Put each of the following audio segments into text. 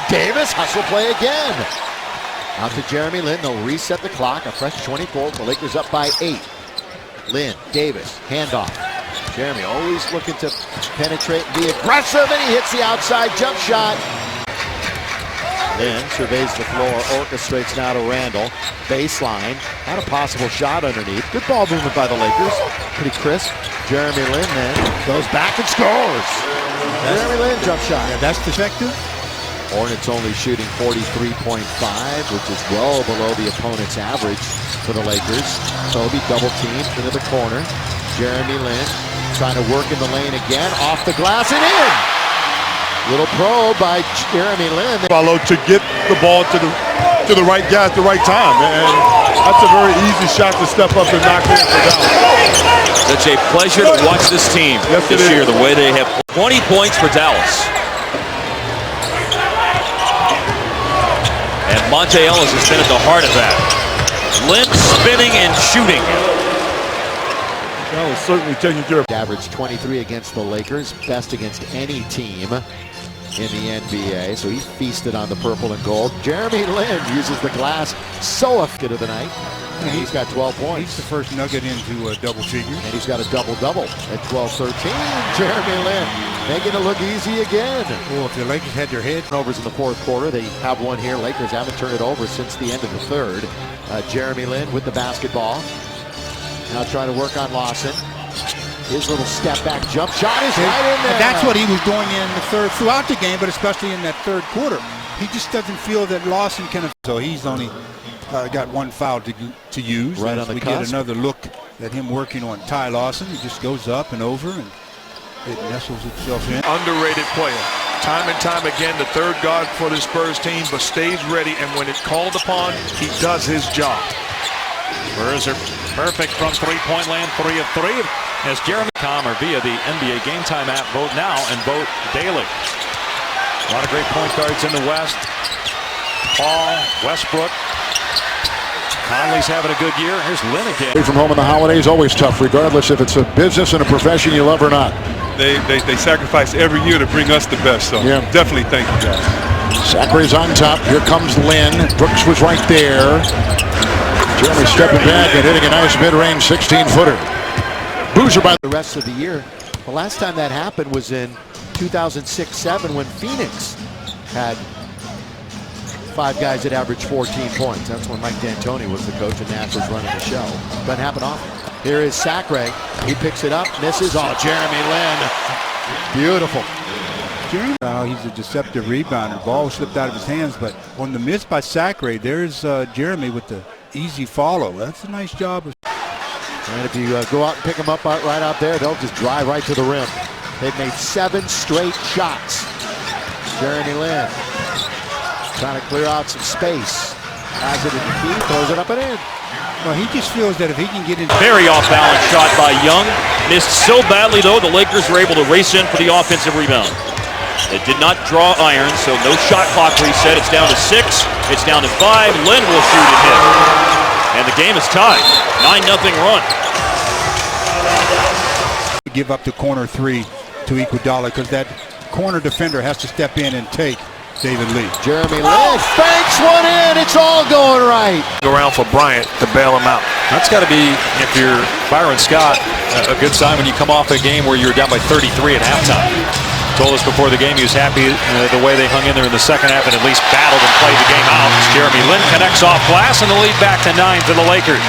Davis, hustle play again. Out to Jeremy Lin, they'll reset the clock, a fresh 24, the Lakers up by 8. Lin, Davis, handoff. Jeremy always looking to penetrate and be aggressive, and he hits the outside jump shot. Lin surveys the floor, orchestrates now to Randall. Baseline, not a possible shot underneath. Good ball movement by the Lakers, pretty crisp. Jeremy Lin then goes back and scores. Jeremy Lin jump shot. Yeah, that's effective. Hornets only shooting 43.5, which is well below the opponent's average for the Lakers. Kobe double teamed into the corner. Jeremy Lin trying to work in the lane again, off the glass and in. Little probe by Jeremy Lin. Follow to get the ball to the right guy at the right time, and that's a very easy shot to step up and knock in for Dallas. Such a pleasure to watch this team this year, the way they have 20 points for Dallas. And Monte Ellis has been at the heart of that. Lin spinning and shooting. That was certainly taking care of. Averaged 23 against the Lakers, best against any team in the NBA. So he feasted on the purple and gold. Jeremy Lin uses the glass so effective of the night. And he's got 12 points. He's the first nugget into double figures. And he's got a double-double at 12-13. Jeremy Lin making it look easy again. Well, if the Lakers had their head. Overs in the fourth quarter. They have one here. Lakers haven't turned it over since the end of the third. Jeremy Lin with the basketball. Now trying to work on Lawson. His little step back jump shot is right in there. And that's what he was doing in the third, throughout the game, but especially in that third quarter. He just doesn't feel that Lawson can. So he's only got one foul to use. Right on the we cusp. get another look at him working on Ty Lawson. He just goes up and over, and it nestles itself in. Underrated player. Time and time again, the third guard for the Spurs team, but stays ready, and when it's called upon, he does his job. Spurs are perfect from three-point land, 3 of 3. As Jeremy Comer via the NBA Game Time app, vote now and vote daily. A lot of great point guards in the West. Paul, Westbrook. Conley's having a good year. Here's Lin again. Away from home in the holidays, always tough, regardless if it's a business and a profession you love or not. They sacrifice every year to bring us the best, so yeah. Definitely thank you guys. Sacre's on top. Here comes Lin. Brooks was right there. Jeremy stepping back and hitting a nice mid-range 16-footer. Boozer by the rest of the year. The last time that happened was in 2006-07 when Phoenix had 5 guys that averaged 14 points. That's when Mike D'Antoni was the coach and Nash was running the show. Doesn't happen often. Here is Sacre. He picks it up, misses. Oh, Jeremy Lin. Beautiful. Jeremy, he's a deceptive rebounder. Ball slipped out of his hands, but on the miss by Sacre, there's Jeremy with the easy follow. That's a nice job. And if you go out and pick them up right out there, they'll just drive right to the rim. They've made 7 straight shots. Jeremy Lin trying to clear out some space. Has it in the key, throws it up and in. Well, he just feels that if he can get in. Very off-balance shot by Young. Missed so badly, though, the Lakers were able to race in for the offensive rebound. It did not draw iron, so no shot clock reset. It's down to 6. It's down to 5. Lin will shoot and hit. And the game is tied. 9-0 run. Give up the corner 3 to Iguodala because that corner defender has to step in and take David Lee. Jeremy Lin banks one in. It's all going right. Go around for Bryant to bail him out. That's got to be, if you're Byron Scott, a good sign when you come off a game where you're down by 33 at halftime. Told us before the game he was happy the way they hung in there in the second half and at least battled and played the game out. Jeremy Lin connects off glass and the lead back to 9 for the Lakers.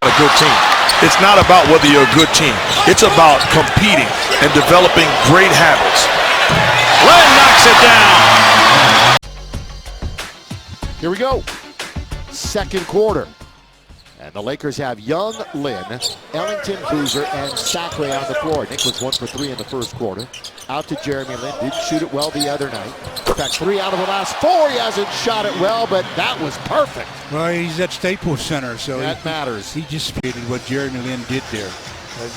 A good team. It's not about whether you're a good team. It's about competing and developing great habits. Lin knocks it down. Here we go. Second quarter. And the Lakers have Young, Lin, Ellington, Boozer, and Sacre on the floor. Nick was 1 for 3 in the first quarter. Out to Jeremy Lin. Didn't shoot it well the other night. In fact, 3 out of the last 4. He hasn't shot it well, but that was perfect. Well, he's at Staples Center, so that matters. He just stated what Jeremy Lin did there.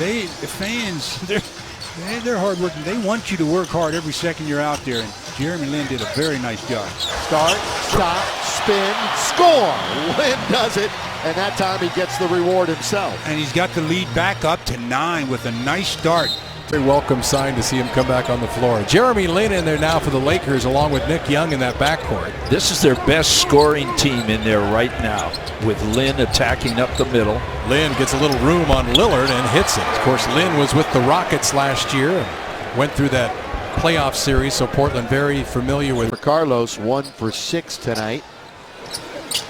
The fans, they're hardworking. They want you to work hard every second you're out there, and Jeremy Lin did a very nice job. Start, stop, spin, score. Lin does it, and that time he gets the reward himself. And he's got the lead back up to 9 with a nice start Very welcome sign to see him come back on the floor. Jeremy Lin in there now for the Lakers, along with Nick Young in that backcourt. This is their best scoring team in there right now, with Lin attacking up the middle. Lin gets a little room on Lillard and hits it. Of course, Lin was with the Rockets last year and went through that playoff series, so Portland very familiar with. For Carlos, 1 for 6 tonight.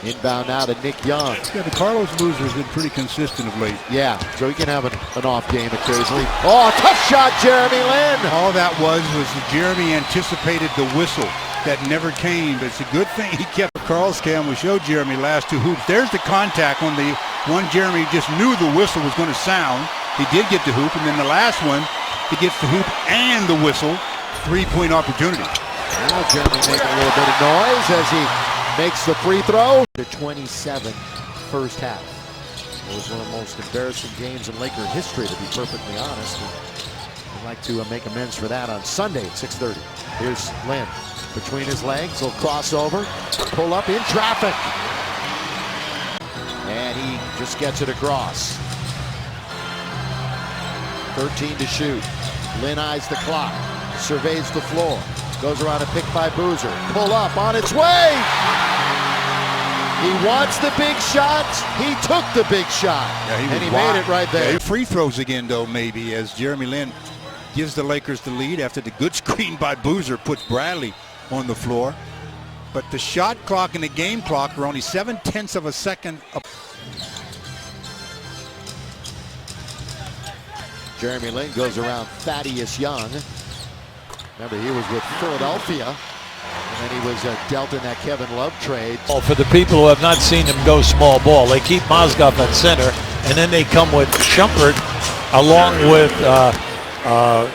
Inbound now to Nick Young. Yeah, the Carlos moves have been pretty consistent of late. Yeah, so he can have an off game occasionally. Oh, tough shot, Jeremy Lin. All that was that Jeremy anticipated the whistle that never came, but it's a good thing he kept. Carl's cam will show Jeremy last 2 hoops. There's the contact on the one Jeremy just knew the whistle was going to sound. He did get the hoop, and then the last one, he gets the hoop and the whistle. 3-point opportunity. Now Jeremy making a little bit of noise as he makes the free throw. To 27 first half. It was one of the most embarrassing games in Laker history, to be perfectly honest. And I'd like to make amends for that on Sunday at 6:30. Here's Lin. Between his legs, he'll cross over, pull up in traffic. And he just gets it across. 13 to shoot. Lin eyes the clock, surveys the floor, goes around a pick by Boozer. Pull up on its way. He wants the big shot. He took the big shot. Yeah, and he made it right there. Yeah, free throws again, though, maybe, as Jeremy Lin gives the Lakers the lead after the good screen by Boozer puts Bradley on the floor. But the shot clock and the game clock are only 0.7 of a second up. Jeremy Lin goes around Thaddeus Young. Remember, he was with Philadelphia, and then he was dealt in that Kevin Love trade. For the people who have not seen him go small ball, they keep Mozgov at center, and then they come with Shumpert along with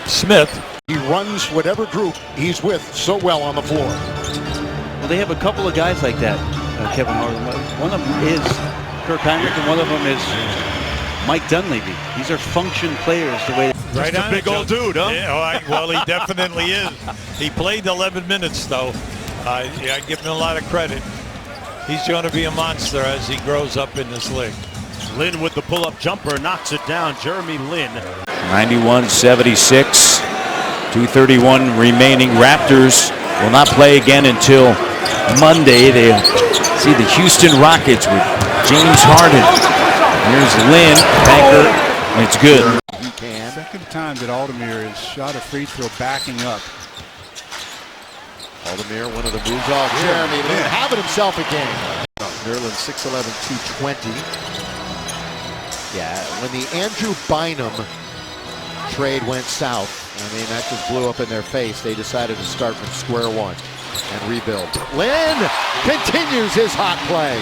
Smith. He runs whatever group he's with so well on the floor. Well, they have a couple of guys like that, Kevin Harlan. One of them is Kirkpatrick, and one of them is Mike Dunleavy. These are function players the way. Right on, big old dude, huh? Yeah, well, he definitely is. He played 11 minutes, though. Yeah, I give him a lot of credit. He's going to be a monster as he grows up in this league. Lin with the pull-up jumper knocks it down. Jeremy Lin. 91-76. 2:31 remaining. Raptors will not play again until Monday. They see the Houston Rockets with James Harden. Here's Lin, banker, and it's good. He can. Second time that Aldemir has shot a free throw backing up. Aldemir, one of the moves off. Jeremy Lin having himself a game. Nerlens 6'11", 220. Yeah, when the Andrew Bynum trade went south, I mean, that just blew up in their face. They decided to start from square one and rebuild. Lin continues his hot play.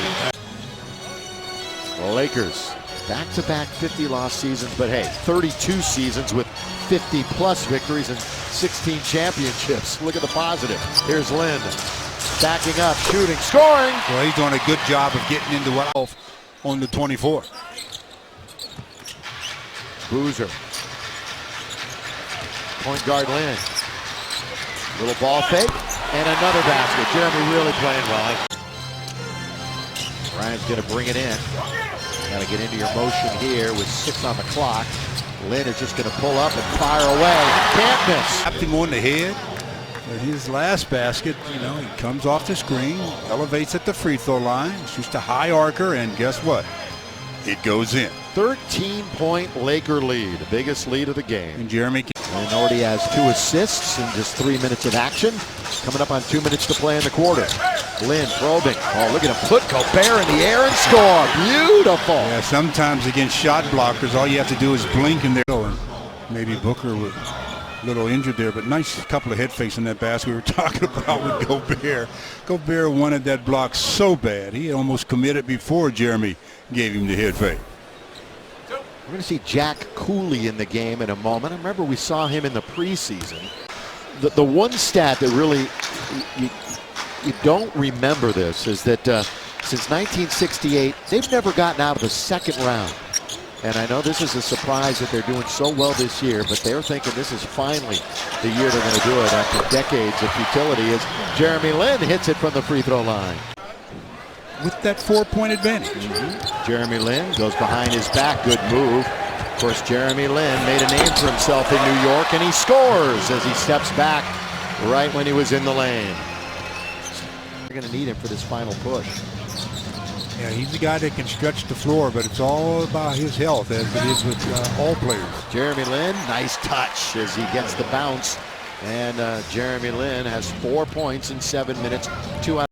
The Lakers, back-to-back 50-loss seasons, but hey, 32 seasons with 50-plus victories and 16 championships. Look at the positive. Here's Lin, backing up, shooting, scoring. Well, he's doing a good job of getting into what on the 24. Boozer. Point guard Lin. Little ball fake, and another basket. Jeremy really playing well. Ryan's going to bring it in. Got to get into your motion here with 6 on the clock. Lin is just going to pull up and fire away. Can't miss. Tapped him on the head. And his last basket, you know, he comes off the screen, elevates at the free throw line, shoots a high arcer, and guess what? It goes in. 13-point Laker lead, the biggest lead of the game. And Jeremy and already has 2 assists in just 3 minutes of action. Coming up on 2 minutes to play in the quarter. Lin probing. Oh, look at him put Gobert in the air and score. Beautiful. Yeah, sometimes against shot blockers, all you have to do is blink and they're going. Maybe Booker was a little injured there, but nice couple of head fakes in that basket we were talking about with Gobert. Gobert wanted that block so bad. He almost committed before Jeremy gave him the head fake. We're going to see Jack Cooley in the game in a moment. I remember we saw him in the preseason. The one stat that really you don't remember this is that since 1968, they've never gotten out of the second round. And I know this is a surprise that they're doing so well this year, but they're thinking this is finally the year they're going to do it after decades of futility as Jeremy Lin hits it from the free throw line. With that 4-point advantage. Jeremy Lin goes behind his back. Good move. Of course, Jeremy Lin made a name for himself in New York, and he scores as he steps back right when he was in the lane. They're going to need him for this final push. Yeah, he's the guy that can stretch the floor, but it's all about his health, as it is with all players. Jeremy Lin, nice touch as he gets the bounce. And Jeremy Lin has 4 points in 7 minutes, 2 out.